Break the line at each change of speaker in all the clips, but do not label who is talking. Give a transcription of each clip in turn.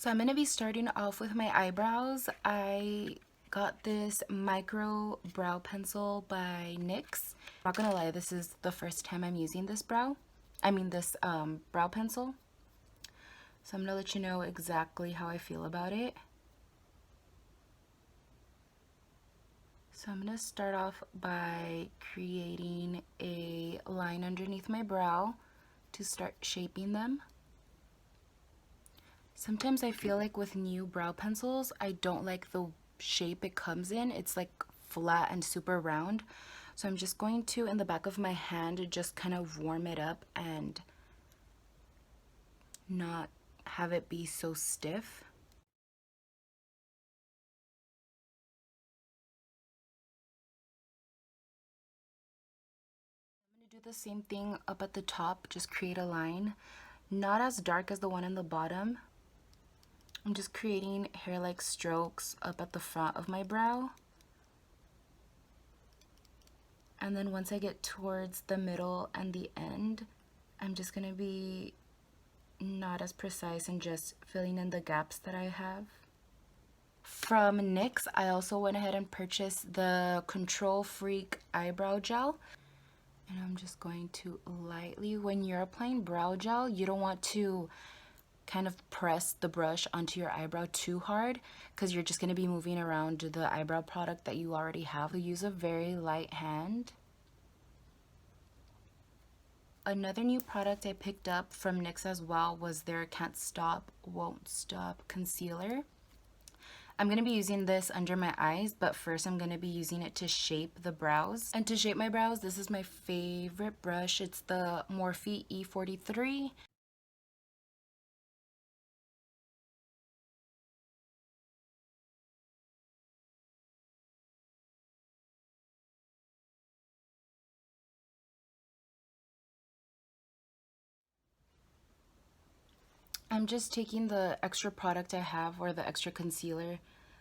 So I'm going to be starting off with my eyebrows. I got this Micro Brow Pencil by NYX. I'm not going to lie, this is the first time I'm using this brow pencil. So I'm going to let you know exactly how I feel about it. So I'm going to start off by creating a line underneath my brow to start shaping them. Sometimes I feel like with new brow pencils, I don't like the shape it comes in. It's like flat and super round. So I'm just going to, in the back of my hand, just kind of warm it up and not have it be so stiff. I'm going to do the same thing up at the top, just create a line. Not as dark as the one in the bottom. I'm just creating hair-like strokes up at the front of my brow. And then once I get towards the middle and the end, I'm just going to be not as precise and just filling in the gaps that I have. From NYX, I also went ahead and purchased the Control Freak Eyebrow Gel. And I'm just going to lightly, when you're applying brow gel, you don't want to kind of press the brush onto your eyebrow too hard because you're just going to be moving around the eyebrow product that you already have. So use a very light hand. Another new product I picked up from NYX as well was their Can't Stop, Won't Stop concealer. I'm going to be using this under my eyes, but first I'm going to be using it to shape the brows. And to shape my brows, this is my favorite brush. It's the Morphe E43. I'm just taking the extra product I have, or the extra concealer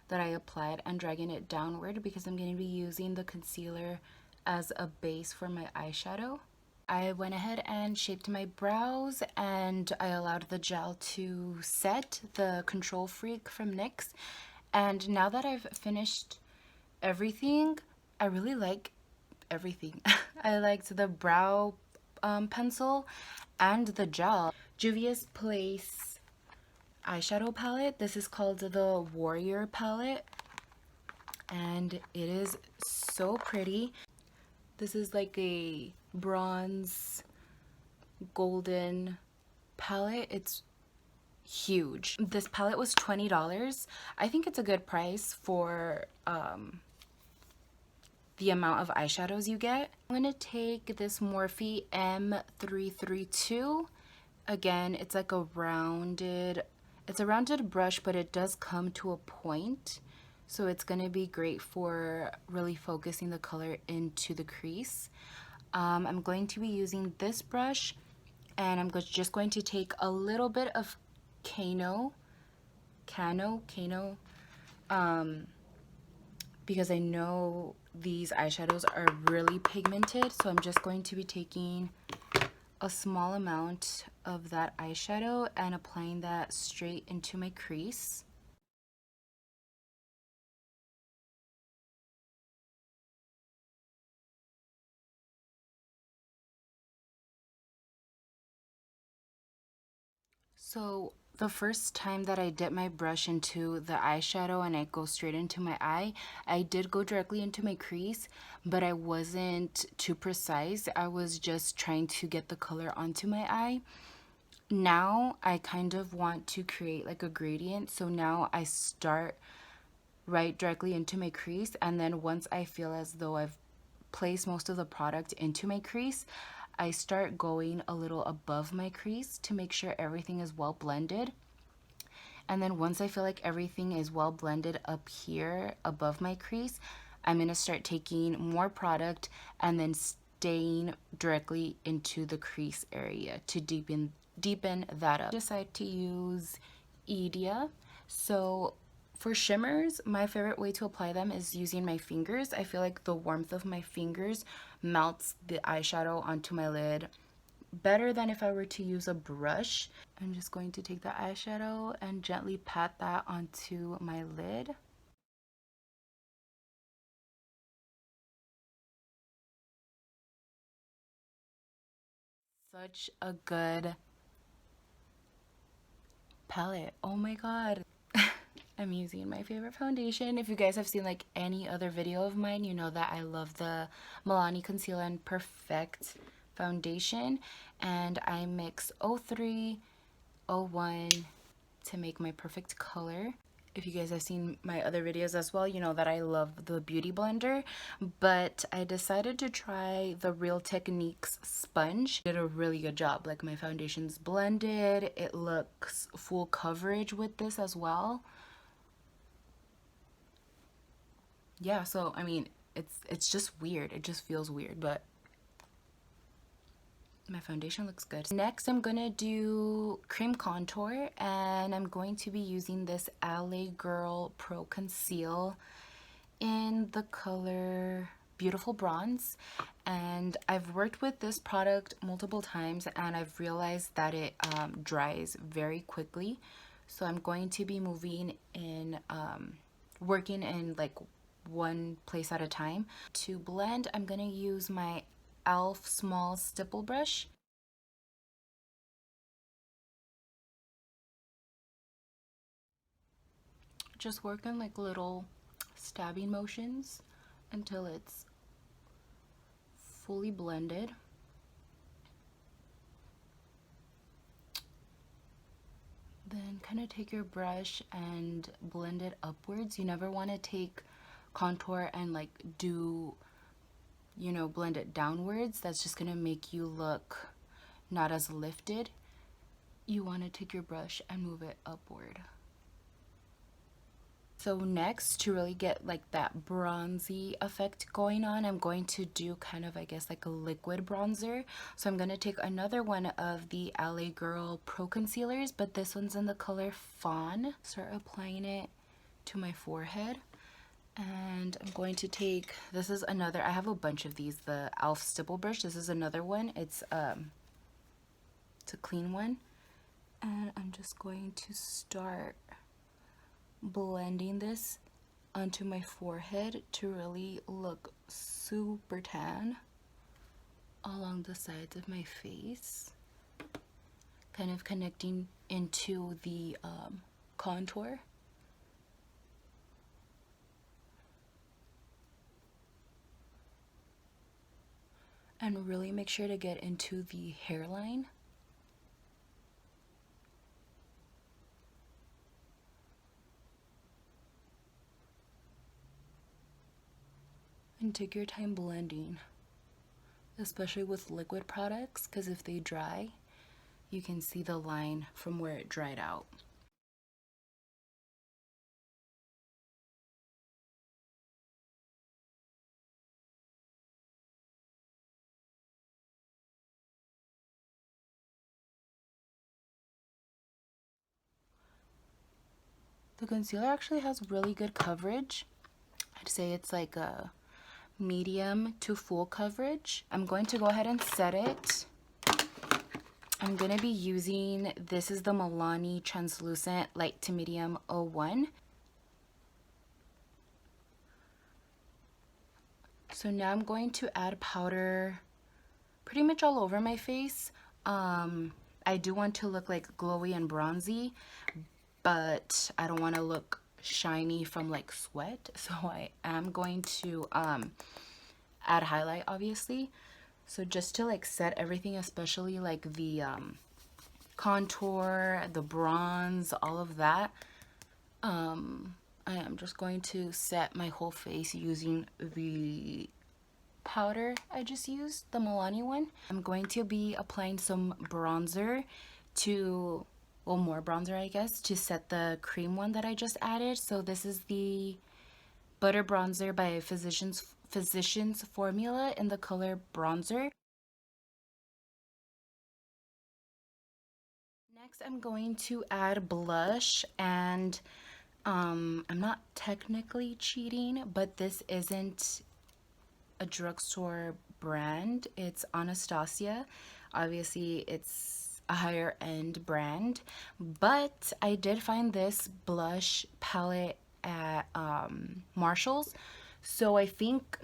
that I applied, and dragging it downward because I'm going to be using the concealer as a base for my eyeshadow. I went ahead and shaped my brows and I allowed the gel to set, the Control Freak from NYX. And now that I've finished everything, I really like everything. I liked the brow pencil and the gel. Juvia's Place eyeshadow palette. This is called the Warrior palette and it is so pretty. This is like a bronze golden palette. It's huge. This palette was $20. I think it's a good price for the amount of eyeshadows you get. I'm gonna take this Morphe M332. Again, it's like a rounded, it's a rounded brush, but it does come to a point. So it's gonna be great for really focusing the color into the crease. I'm going to be using this brush and I'm just going to take a little bit of kano, because I know these eyeshadows are really pigmented, so I'm just going to be taking a small amount of that eyeshadow and applying that straight into my crease. So the first time that I dip my brush into the eyeshadow and I go straight into my eye, I did go directly into my crease, but I wasn't too precise. I was just trying to get the color onto my eye. Now I kind of want to create like a gradient, so now I start right directly into my crease, and then once I feel as though I've placed most of the product into my crease, I start going a little above my crease to make sure everything is well blended. And then once I feel like everything is well blended up here above my crease, I'm going to start taking more product and then staying directly into the crease area to deepen that up. I decided to use Idia. So for shimmers, my favorite way to apply them is using my fingers. I feel like the warmth of my fingers melts the eyeshadow onto my lid better than if I were to use a brush. I'm just going to take the eyeshadow and gently pat that onto my lid. Such a good palette. Oh my god. I'm using my favorite foundation. If you guys have seen like any other video of mine, you know that I love the Milani Conceal and Perfect foundation, and I mix 03, 01 to make my perfect color. If you guys have seen my other videos as well, you know that I love the Beauty Blender, but I decided to try the Real Techniques sponge. Did a really good job. Like, my foundation's blended. It looks full coverage with this as well. Yeah, so I mean, it's just weird. It just feels weird, but my foundation looks good. Next, I'm gonna do cream contour, and I'm going to be using this LA Girl Pro Conceal in the color Beautiful Bronze. And I've worked with this product multiple times, and I've realized that it dries very quickly. So I'm going to be moving in, working in like one place at a time. To blend, I'm gonna use my e.l.f. small stipple brush. Just work in like little stabbing motions until it's fully blended. Then kind of take your brush and blend it upwards. You never want to take contour and like do, you know, blend it downwards. That's just gonna make you look not as lifted. You want to take your brush and move it upward. So next, to really get like that bronzy effect going on, I'm going to do kind of, I guess, like a liquid bronzer. So I'm going to take another one of the LA Girl Pro Concealers, but this one's in the color Fawn. Start applying it to my forehead. And I'm going to take, this is another, I have a bunch of these, the e.l.f. stipple brush. This is another one. It's a clean one. And I'm just going to start blending this onto my forehead to really look super tan along the sides of my face, kind of connecting into the contour. And really make sure to get into the hairline. And take your time blending, especially with liquid products, because if they dry, you can see the line from where it dried out. The concealer actually has really good coverage. I'd say it's like a medium to full coverage. I'm going to go ahead and set it. I'm going to be using, this is the Milani Translucent Light to Medium 01. So now I'm going to add powder pretty much all over my face. I do want to look like glowy and bronzy, but I don't want to look shiny from like sweat, so I am going to add highlight, obviously. So just to like set everything, especially like the contour, the bronze, all of that, I am just going to set my whole face using the powder I just used, the Milani one. I'm going to be applying some bronzer to, well, more bronzer, I guess, to set the cream one that I just added. So this is the Butter Bronzer by Physicians Formula in the color Bronzer. Next, I'm going to add blush, and I'm not technically cheating, but this isn't a drugstore brand. It's Anastasia. Obviously it's a higher end brand, but I did find this blush palette at Marshall's. So I think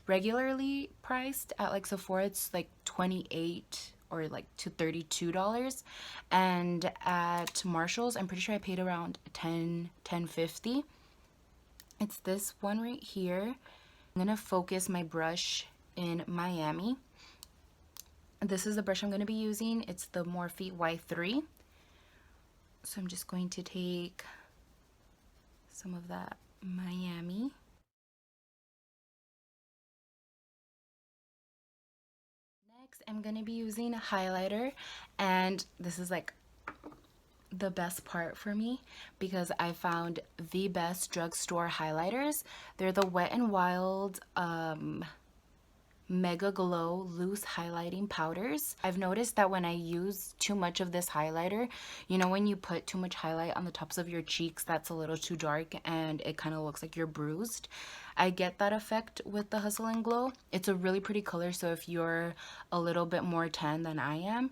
regularly priced at like Sephora it's like 28 or like to $32, and at Marshall's I'm pretty sure I paid around 10.50. It's this one right here. I'm gonna focus my brush in Miami. This is the brush I'm going to be using. It's the Morphe Y3. So I'm just going to take some of that Miami. Next, I'm going to be using a highlighter, and this is like the best part for me because I found the best drugstore highlighters. They're the Wet n Wild Mega Glow loose highlighting powders. I've noticed that when I use too much of this highlighter, you know when you put too much highlight on the tops of your cheeks that's a little too dark and it kind of looks like you're bruised. I get that effect with the Hustle and Glow. It's a really pretty color, so if you're a little bit more tan than I am,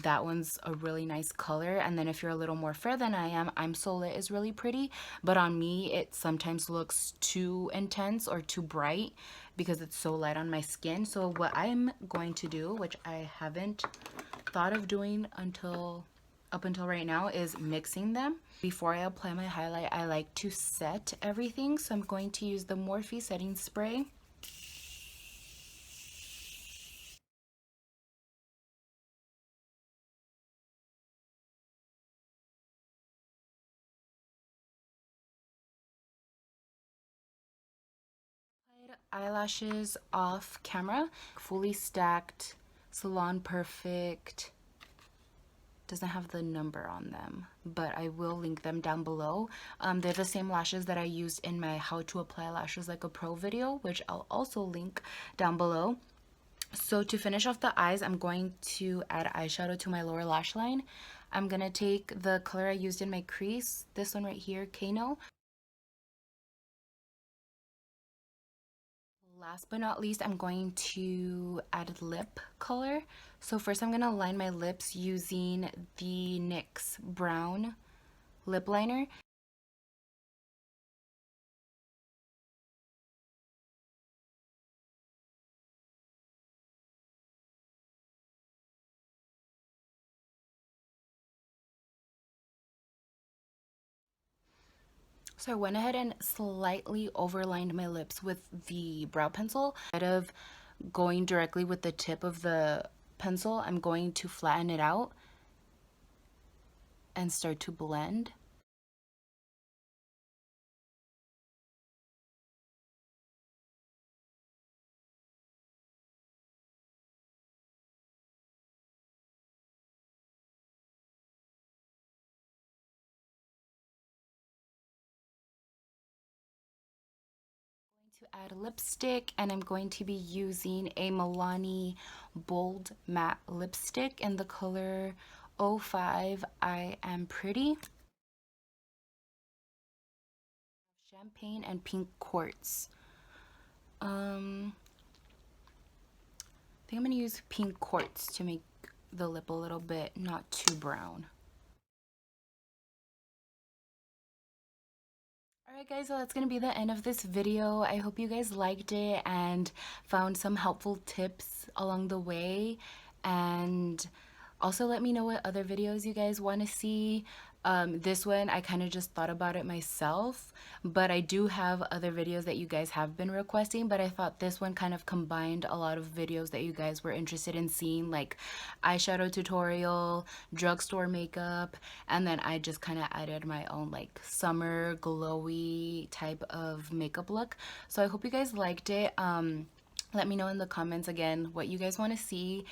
that one's a really nice color. And then if you're a little more fair than I am, I'm So Lit is really pretty, but on me it sometimes looks too intense or too bright because it's so light on my skin. So what I'm going to do, which I haven't thought of doing up until right now, is mixing them. Before I apply my highlight, I like to set everything, so I'm going to use the Morphe setting spray. Eyelashes off camera, fully stacked, Salon Perfect. Doesn't have the number on them, but I will link them down below. They're the same lashes that I used in my how to apply lashes like a pro video, which I'll also link down below. So to finish off the eyes, I'm going to add eyeshadow to my lower lash line. I'm gonna take the color I used in my crease, this one right here, Kano. Last but not least, I'm going to add lip color. So first I'm gonna line my lips using the NYX Brown Lip Liner. So I went ahead and slightly overlined my lips with the brow pencil. Instead of going directly with the tip of the pencil, I'm going to flatten it out and start to blend. To add lipstick, and I'm going to be using a Milani Bold Matte Lipstick in the color 05 I Am Pretty. Champagne and pink quartz. I think I'm gonna use pink quartz to make the lip a little bit not too brown. Alright guys, so that's going to be the end of this video. I hope you guys liked it and found some helpful tips along the way. And also let me know what other videos you guys want to see. This one, I kind of just thought about it myself, but I do have other videos that you guys have been requesting, but I thought this one kind of combined a lot of videos that you guys were interested in seeing, like eyeshadow tutorial, drugstore makeup, and then I just kind of added my own like summer glowy type of makeup look. So I hope you guys liked it. Let me know in the comments again what you guys want to see.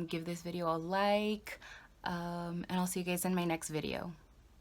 Give this video a like, and I'll see you guys in my next video.